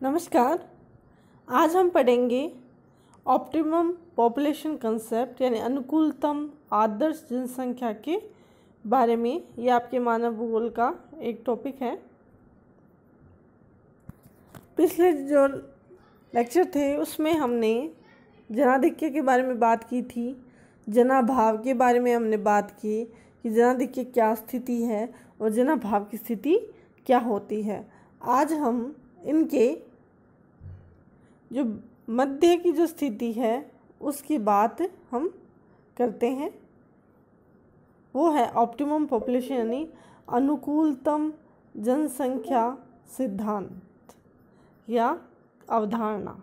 नमस्कार। आज हम पढ़ेंगे ऑप्टिमम पॉपुलेशन कंसेप्ट यानी अनुकूलतम आदर्श जनसंख्या के बारे में। ये आपके मानव भूगोल का एक टॉपिक है। पिछले जो लेक्चर थे उसमें हमने जनाधिक्य के बारे में बात की थी, जनाभाव के बारे में हमने बात की कि जनाधिक्य क्या स्थिति है और जनाभाव की स्थिति क्या होती है। आज हम इनके जो मध्य की जो स्थिति है उसकी बात हम करते हैं। वो है ऑप्टिमम पॉपुलेशन यानी अनुकूलतम जनसंख्या सिद्धांत या अवधारणा।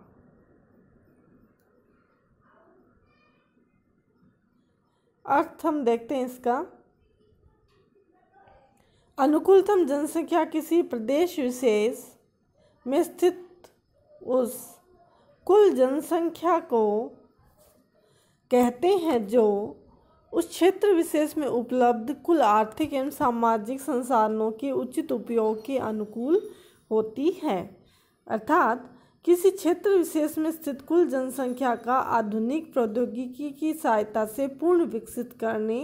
अर्थ हम देखते हैं इसका। अनुकूलतम जनसंख्या किसी प्रदेश विशेष में स्थित उस कुल जनसंख्या को कहते हैं जो उस क्षेत्र विशेष में उपलब्ध कुल आर्थिक एवं सामाजिक संसाधनों के उचित उपयोग के अनुकूल होती है। अर्थात किसी क्षेत्र विशेष में स्थित कुल जनसंख्या का आधुनिक प्रौद्योगिकी की सहायता से पूर्ण विकसित करने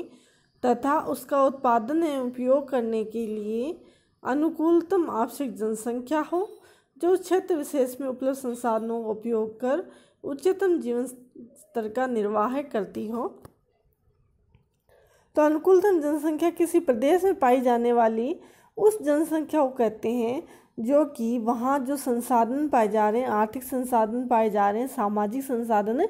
तथा उसका उत्पादन एवं उपयोग करने के लिए अनुकूलतम आवश्यक जनसंख्या हो जो उस क्षेत्र विशेष में उपलब्ध संसाधनों का उपयोग कर उच्चतम जीवन स्तर का निर्वाह करती हो। तो अनुकूलतम जनसंख्या किसी प्रदेश में पाई जाने वाली उस जनसंख्या को कहते हैं जो कि वहाँ जो संसाधन पाए जा रहे हैं, आर्थिक संसाधन पाए जा रहे हैं, सामाजिक संसाधन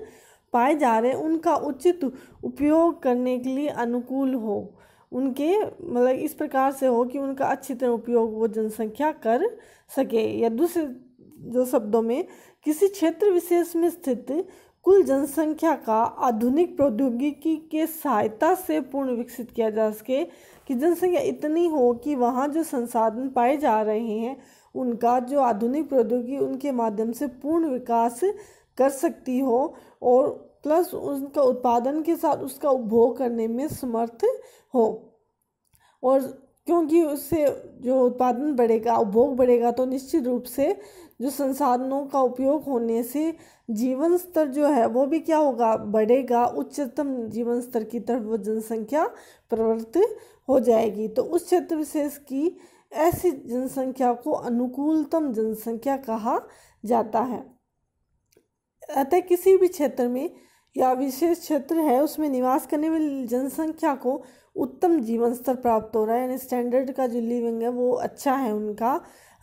पाए जा रहे हैं, उनका उचित उपयोग करने के लिए अनुकूल हो। उनके मतलब इस प्रकार से हो कि उनका अच्छी तरह उपयोग वो जनसंख्या कर सके, या दूसरे जो शब्दों में किसी क्षेत्र विशेष में स्थित कुल जनसंख्या का आधुनिक प्रौद्योगिकी के सहायता से पूर्ण विकसित किया जा सके कि जनसंख्या इतनी हो कि वहाँ जो संसाधन पाए जा रहे हैं उनका जो आधुनिक प्रौद्योगिकी उनके माध्यम से पूर्ण विकास कर सकती हो और प्लस उनका उत्पादन के साथ उसका उपभोग करने में समर्थ हो। और क्योंकि उससे जो उत्पादन बढ़ेगा, उपभोग बढ़ेगा, तो निश्चित रूप से जो संसाधनों का उपयोग होने से जीवन स्तर जो है वो भी क्या होगा, बढ़ेगा। उच्चतम जीवन स्तर की तरफ वो जनसंख्या प्रवृत्त हो जाएगी। तो उस क्षेत्र विशेष की ऐसी जनसंख्या को अनुकूलतम जनसंख्या कहा जाता है। अतः किसी भी क्षेत्र में या विशेष क्षेत्र है उसमें निवास करने वाली जनसंख्या को उत्तम जीवन स्तर प्राप्त हो रहा है, यानी स्टैंडर्ड का जो लिविंग है वो अच्छा है उनका।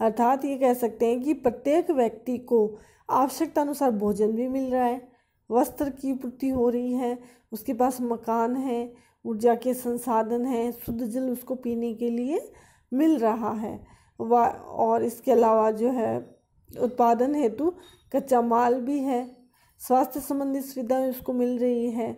अर्थात ये कह सकते हैं कि प्रत्येक व्यक्ति को आवश्यकता अनुसार भोजन भी मिल रहा है, वस्त्र की पूर्ति हो रही है, उसके पास मकान है, ऊर्जा के संसाधन हैं, शुद्ध जल उसको पीने के लिए मिल रहा है, और इसके अलावा जो है उत्पादन हेतु कच्चा माल भी है, स्वास्थ्य संबंधी सुविधाएं उसको मिल रही है,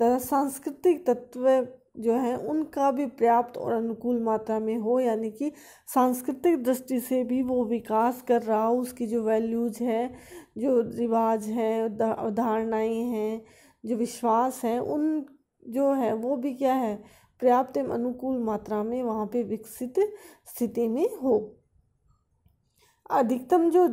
तथा सांस्कृतिक तत्व जो है उनका भी पर्याप्त और अनुकूल मात्रा में हो, यानी कि सांस्कृतिक दृष्टि से भी वो विकास कर रहा हो। उसकी जो वैल्यूज है, जो रिवाज है, अवधारणाएँ हैं, जो विश्वास हैं, उन जो है वो भी क्या है, पर्याप्त एवं अनुकूल मात्रा में वहाँ पे विकसित स्थिति में हो। अधिकतम जो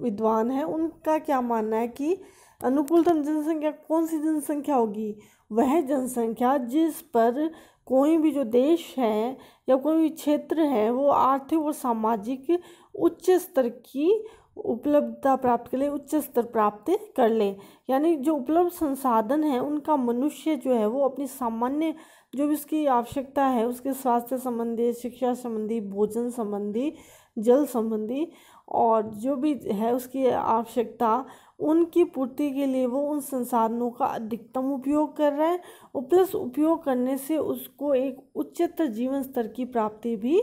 विद्वान है उनका क्या मानना है कि अनुकूलतम जनसंख्या कौन सी जनसंख्या होगी, वह जनसंख्या जिस पर कोई भी जो देश है या कोई भी क्षेत्र है वो आर्थिक और सामाजिक उच्च स्तर की उपलब्धता प्राप्त कर ले, उच्च स्तर प्राप्त कर ले। यानी जो उपलब्ध संसाधन है उनका मनुष्य जो है वो अपनी सामान्य जो भी उसकी आवश्यकता है, उसके स्वास्थ्य संबंधी, शिक्षा संबंधी, भोजन संबंधी, जल संबंधी और जो भी है उसकी आवश्यकता, उनकी पूर्ति के लिए वो उन संसाधनों का अधिकतम उपयोग कर रहा है और प्लस उपयोग करने से उसको एक उच्चतर जीवन स्तर की प्राप्ति भी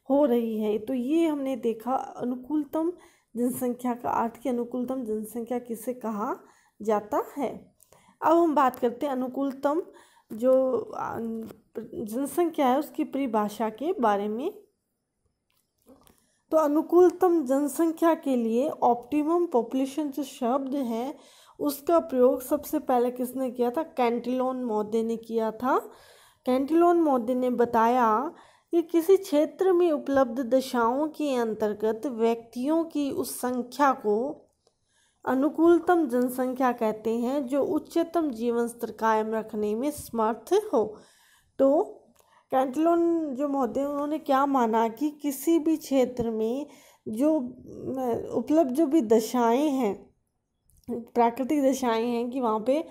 हो रही है। तो ये हमने देखा अनुकूलतम जनसंख्या का अर्थ की अनुकूलतम जनसंख्या किसे कहा जाता है। अब हम बात करते हैं अनुकूलतम जो जनसंख्या है उसकी परिभाषा के बारे में। तो अनुकूलतम जनसंख्या के लिए ऑप्टिमम पॉपुलेशन जो शब्द है उसका प्रयोग सबसे पहले किसने किया था, कैंटिलोन महोदय ने किया था। कैंटिलोन महोदय ने बताया कि किसी क्षेत्र में उपलब्ध दशाओं के अंतर्गत व्यक्तियों की उस संख्या को अनुकूलतम जनसंख्या कहते हैं जो उच्चतम जीवन स्तर कायम रखने में समर्थ हो। तो कैंटलोन जो महोदय उन्होंने क्या माना कि किसी भी क्षेत्र में जो उपलब्ध जो भी दशाएं हैं, प्राकृतिक दशाएं हैं कि वहाँ पे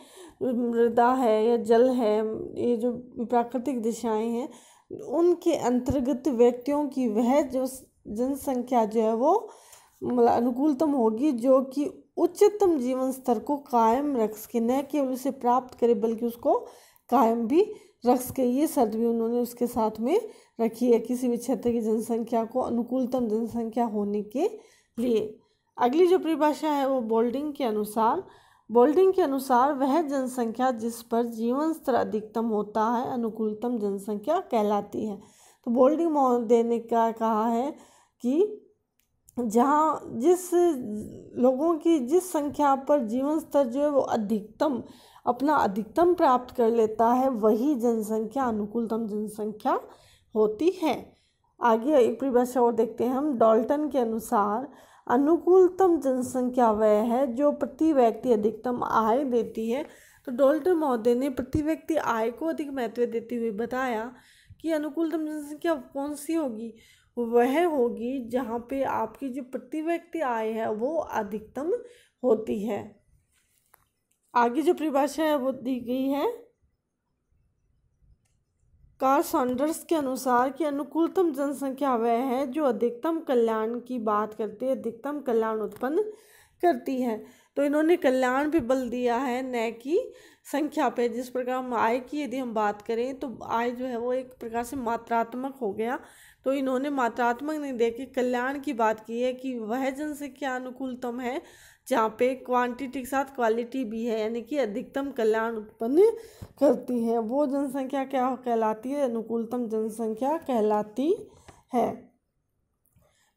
मृदा है या जल है, ये जो प्राकृतिक दशाएं हैं उनके अंतर्गत व्यक्तियों की वह जो जनसंख्या जो है वो मतलब अनुकूलतम होगी जो कि उच्चतम जीवन स्तर को कायम रख सके, न केवल उसे प्राप्त करे बल्कि उसको कायम भी रख सके। ये शर्त भी उन्होंने उसके साथ में रखी है किसी भी क्षेत्र की जनसंख्या को अनुकूलतम जनसंख्या होने के लिए। अगली जो परिभाषा है वो बोल्डिंग के अनुसार वह जनसंख्या जिस पर जीवन स्तर अधिकतम होता है अनुकूलतम जनसंख्या कहलाती है। तो बोल्डिंग महोदय ने क्या कहा है कि जहाँ जिस लोगों की जिस संख्या पर जीवन स्तर जो है वो अपना अधिकतम प्राप्त कर लेता है वही जनसंख्या अनुकूलतम जनसंख्या होती है। आगे एक परिभाषा और देखते हैं हम। डाल्टन के अनुसार अनुकूलतम जनसंख्या वह है जो प्रति व्यक्ति अधिकतम आय देती है। तो डाल्टन महोदय ने प्रति व्यक्ति आय को अधिक महत्व देते हुए बताया कि अनुकूलतम जनसंख्या कौन सी होगी, वह होगी जहाँ पे आपकी जो प्रति व्यक्ति आय है वो अधिकतम होती है। आगे जो परिभाषा है वो दी गई है कार्ल सॉन्डर्स के अनुसार कि अनुकूलतम जनसंख्या वह है जो अधिकतम कल्याण की बात करती है, अधिकतम कल्याण उत्पन्न करती है। तो इन्होंने कल्याण पे बल दिया है न कि संख्या पे। जिस प्रकार हम आय की यदि हम बात करें तो आय जो है वो एक प्रकार से मात्रात्मक हो गया, तो इन्होंने मात्रात्मक नहीं दे के कल्याण की बात की है कि वह जनसंख्या अनुकूलतम है जहाँ पे क्वांटिटी के साथ क्वालिटी भी है, यानी कि अधिकतम कल्याण उत्पन्न करती है। वो जनसंख्या क्या कहलाती है, अनुकूलतम जनसंख्या कहलाती है।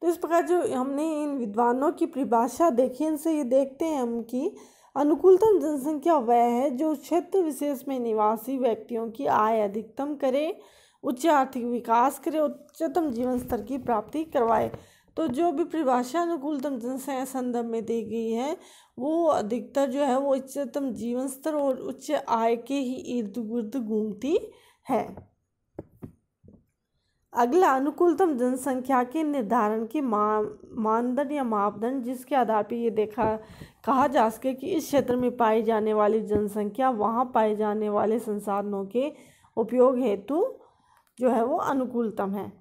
तो इस प्रकार जो हमने इन विद्वानों की परिभाषा देखी, इनसे ये देखते हैं हम कि अनुकूलतम जनसंख्या वह है जो क्षेत्र विशेष में निवासी व्यक्तियों की आय अधिकतम करे, उच्च आर्थिक विकास करे, उच्चतम जीवन स्तर की प्राप्ति करवाए। तो जो भी परिभाषा अनुकूलतम जनसंख्या संदर्भ में दी गई है वो अधिकतर जो है वो उच्चतम जीवन स्तर और उच्च आय के ही इर्द गिर्द घूमती है। अगला अनुकूलतम जनसंख्या के निर्धारण की मानदंड या मापदंड जिसके आधार पर ये कहा जा सके कि इस क्षेत्र में पाई जाने वाली जनसंख्या वहाँ पाए जाने वाले संसाधनों के उपयोग हेतु जो है वो अनुकूलतम है।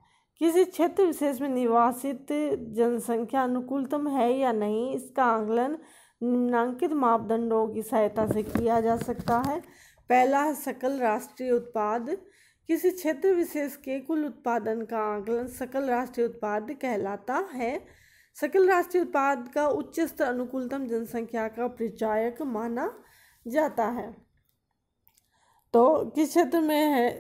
किसी क्षेत्र विशेष में निवासित जनसंख्या अनुकूलतम है या नहीं, इसका आकलन निम्नलिखित मापदंडों की सहायता से किया जा सकता है। पहला है सकल राष्ट्रीय उत्पाद। किसी क्षेत्र विशेष के कुल उत्पादन का आकलन सकल राष्ट्रीय उत्पाद कहलाता है। सकल राष्ट्रीय उत्पाद का उच्च स्तर अनुकूलतम जनसंख्या का परिचायक माना जाता है। तो किस क्षेत्र में है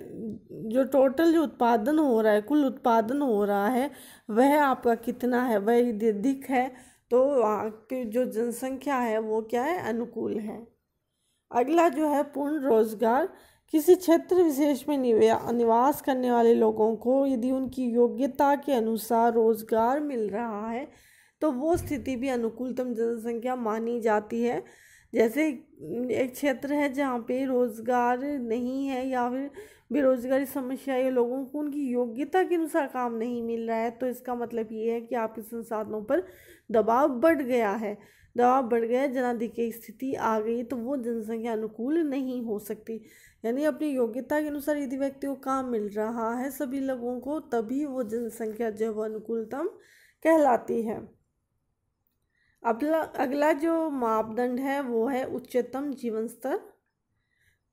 जो टोटल जो उत्पादन हो रहा है, कुल उत्पादन हो रहा है वह आपका कितना है, वह यदि अधिक है तो आपकी जो जनसंख्या है वो क्या है, अनुकूल है। अगला जो है पूर्ण रोजगार। किसी क्षेत्र विशेष में निवास करने वाले लोगों को यदि उनकी योग्यता के अनुसार रोजगार मिल रहा है तो वो स्थिति भी अनुकूलतम जनसंख्या मानी जाती है। जैसे एक क्षेत्र है जहाँ पे रोज़गार नहीं है या फिर बेरोजगारी समस्या है, लोगों को उनकी योग्यता के अनुसार काम नहीं मिल रहा है, तो इसका मतलब ये है कि आपके संसाधनों पर दबाव बढ़ गया है, जनाधिक्य की स्थिति आ गई, तो वो जनसंख्या अनुकूल नहीं हो सकती। यानी अपनी योग्यता के अनुसार यदि व्यक्ति को काम मिल रहा है सभी लोगों को, तभी वो जनसंख्या जो है अनुकूलतम कहलाती है। अगला जो मापदंड है वो है उच्चतम जीवन स्तर,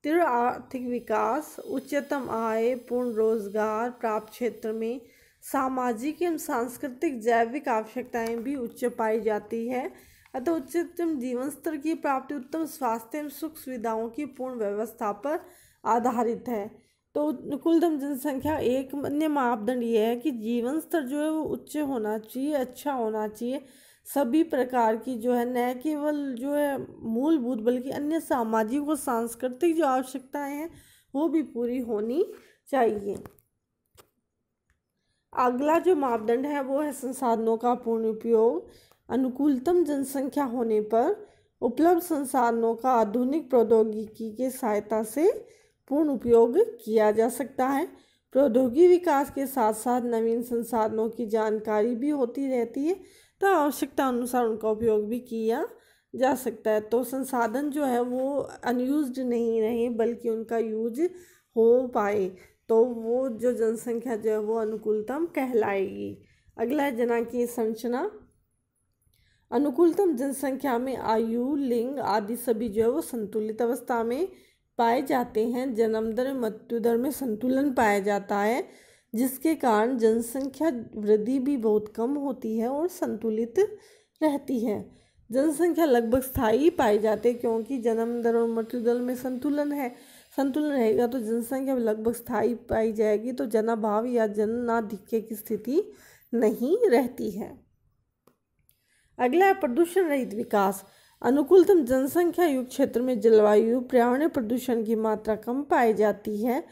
तीव्र आर्थिक विकास, उच्चतम आय, पूर्ण रोजगार प्राप्त क्षेत्र में सामाजिक एवं सांस्कृतिक जैविक आवश्यकताएं भी उच्च पाई जाती है। अतः उच्चतम जीवन स्तर की प्राप्ति उत्तम स्वास्थ्य एवं सुख सुविधाओं की पूर्ण व्यवस्था पर आधारित है। तो अनुकूलतम जनसंख्या एक अन्य मापदंड ये है कि जीवन स्तर जो है वो उच्च होना चाहिए, अच्छा होना चाहिए, सभी प्रकार की जो है न केवल जो है मूलभूत बल्कि अन्य सामाजिक और सांस्कृतिक जो आवश्यकताएं हैं वो भी पूरी होनी चाहिए। अगला जो मापदंड है वो है संसाधनों का पूर्ण उपयोग। अनुकूलतम जनसंख्या होने पर उपलब्ध संसाधनों का आधुनिक प्रौद्योगिकी की सहायता से पूर्ण उपयोग किया जा सकता है। प्रौद्योगिकी विकास के साथ साथ नवीन संसाधनों की जानकारी भी होती रहती है, तो आवश्यकता अनुसार उनका उपयोग भी किया जा सकता है। तो संसाधन जो है वो अनयूज्ड नहीं रहे बल्कि उनका यूज हो पाए, तो वो जो जनसंख्या जो है वो अनुकूलतम कहलाएगी। अगला है जनांकीय संरचना। अनुकूलतम जनसंख्या में आयु, लिंग आदि सभी जो है वो संतुलित अवस्था में पाए जाते हैं। जन्म दर मृत्यु दर में संतुलन पाया जाता है, जिसके कारण जनसंख्या वृद्धि भी बहुत कम होती है और संतुलित रहती है। जनसंख्या लगभग स्थायी पाई जाती है, क्योंकि जन्म दर और मृत्यु दर में संतुलन रहेगा तो जनसंख्या लगभग स्थायी पाई जाएगी, तो जनाभाव या जनाधिक्य की स्थिति नहीं रहती है। अगला है प्रदूषण रहित विकास। अनुकूलतम जनसंख्या युक्त क्षेत्र में जलवायु पर्यावरणीय प्रदूषण की मात्रा कम पाई जाती है।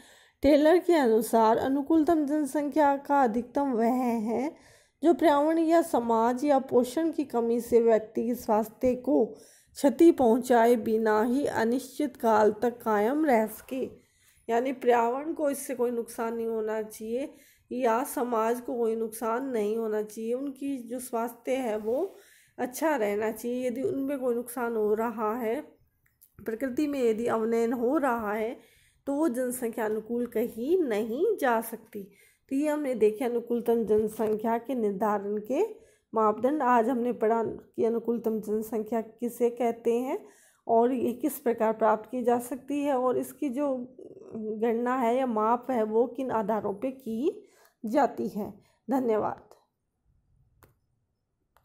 टेलर के अनुसार अनुकूलतम जनसंख्या का अधिकतम वह है जो पर्यावरण या समाज या पोषण की कमी से व्यक्ति के स्वास्थ्य को क्षति पहुंचाए बिना ही अनिश्चित काल तक कायम रह सके। यानी पर्यावरण को इससे कोई नुकसान नहीं होना चाहिए या समाज को कोई नुकसान नहीं होना चाहिए, उनकी जो स्वास्थ्य है वो अच्छा रहना चाहिए। यदि उनमें कोई नुकसान हो रहा है, प्रकृति में यदि अवनयन हो रहा है, तो वो जनसंख्या अनुकूल कही नहीं जा सकती। तो ये हमने देखे अनुकूलतम जनसंख्या के निर्धारण के मापदंड। आज हमने पढ़ा कि अनुकूलतम जनसंख्या किसे कहते हैं और ये किस प्रकार प्राप्त की जा सकती है, और इसकी जो गणना है या माप है वो किन आधारों पे की जाती है। धन्यवाद।